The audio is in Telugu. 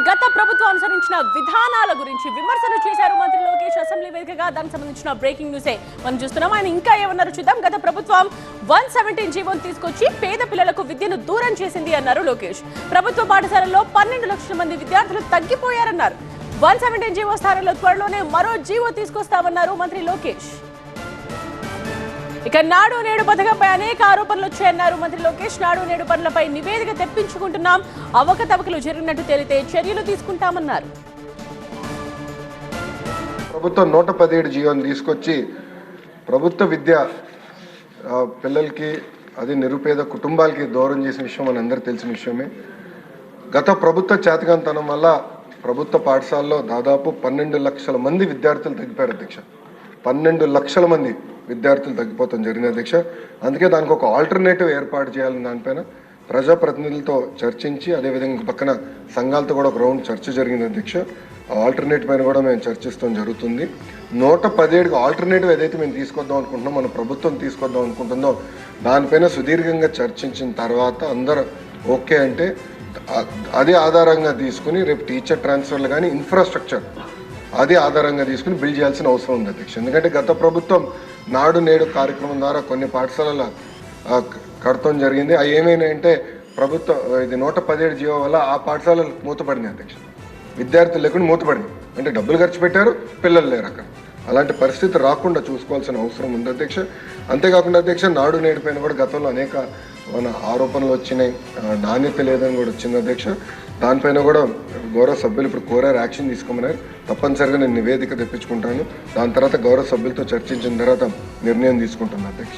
గత ప్రభుత్వం అనుసరించిన విధానాల గురించి విమర్శలు చేశారు మంత్రి లోకేష్ అసెంబ్లీ వేదికగా. దానికి సంబంధించిన బ్రేకింగ్ న్యూసే మనం చూస్తున్నాం. ఆయన ఇంకా ఏమన్నారు చూద్దాం. గత ప్రభుత్వం 117 జీవోను తీసుకొచ్చి పేద పిల్లలకు విద్యను దూరం చేసింది అన్నారు లోకేష్. ప్రభుత్వ పాఠశాలల్లో 12 లక్షల మంది విద్యార్థులు తగ్గిపోయారన్నారు. 117 జీవో స్థానంలో త్వరలోనే మరో జీవో తీసుకొస్తామన్నారు మంత్రి లోకేష్. ఇక నాడు నేడు పథకంపై అనేక ఆరోపణలు వచ్చాయన్నారు మంత్రి లోకేష్. నాడు నేడు పనులపై నివేదిక తెప్పించుకుంటున్నాం, అవకతవకలు జరిగినట్టు తేలితే చర్యలు తీసుకుంటామన్నారు. ప్రభుత్వం 117 జీవోని తీసుకొచ్చి ప్రభుత్వ విద్య పిల్లలకి అది నిరుపేద కుటుంబాలకి దూరం చేసిన విషయం మనందరికీ తెలిసిన విషయమే. గత ప్రభుత్వ చేతకాంతనం వల్ల ప్రభుత్వ పాఠశాలలో దాదాపు 12 లక్షల మంది విద్యార్థులు తగ్గిపోయారు అధ్యక్ష. 12 లక్షల మంది విద్యార్థులు తగ్గిపోతాం జరిగింది అధ్యక్ష. అందుకే దానికి ఒక ఆల్టర్నేటివ్ ఏర్పాటు చేయాలని దానిపైన ప్రజాప్రతినిధులతో చర్చించి అదేవిధంగా పక్కన సంఘాలతో కూడా ఒక రౌండ్ చర్చ జరిగింది అధ్యక్ష. ఆల్టర్నేటివ్ పైన కూడా మేము చర్చిస్తాం జరుగుతుంది. 117కి ఆల్టర్నేటివ్ ఏదైతే మేము తీసుకొద్దాం అనుకుంటున్నాం, మన ప్రభుత్వం తీసుకొద్దాం అనుకుంటుందో దానిపైన సుదీర్ఘంగా చర్చించిన తర్వాత అందరూ ఓకే అంటే అదే ఆధారంగా తీసుకుని రేపు టీచర్ ట్రాన్స్ఫర్లు కానీ ఇన్ఫ్రాస్ట్రక్చర్ అదే ఆధారంగా తీసుకుని బిల్డ్ చేయాల్సిన అవసరం ఉంది అధ్యక్ష. ఎందుకంటే గత ప్రభుత్వం నాడు నేడు కార్యక్రమం ద్వారా కొన్ని పాఠశాలల కడతం జరిగింది. అవి ఏమైనాయంటే ప్రభుత్వం ఇది 117 జీవో వల్ల ఆ పాఠశాలలు మూతపడింది అధ్యక్ష. విద్యార్థులు లేకుండా మూతపడింది, అంటే డబ్బులు ఖర్చు పెట్టారు, పిల్లలు లేరు అక్కడ. అలాంటి పరిస్థితి రాకుండా చూసుకోవాల్సిన అవసరం ఉంది అధ్యక్ష. అంతేకాకుండా అధ్యక్ష నాడు నేడు పైన కూడా గతంలో అనేక ఆరోపణలు వచ్చినాయి, నాణ్యత లేదని కూడా వచ్చింది అధ్యక్ష. దానిపైన కూడా గౌరవ సభ్యులు ఇప్పుడు కోరారు, యాక్షన్ తీసుకోమన్నారు. తప్పనిసరిగా నేను నివేదిక తెప్పించుకుంటాను. దాని తర్వాత గౌరవ సభ్యులతో చర్చించిన తర్వాత నిర్ణయం తీసుకుంటాను అధ్యక్ష.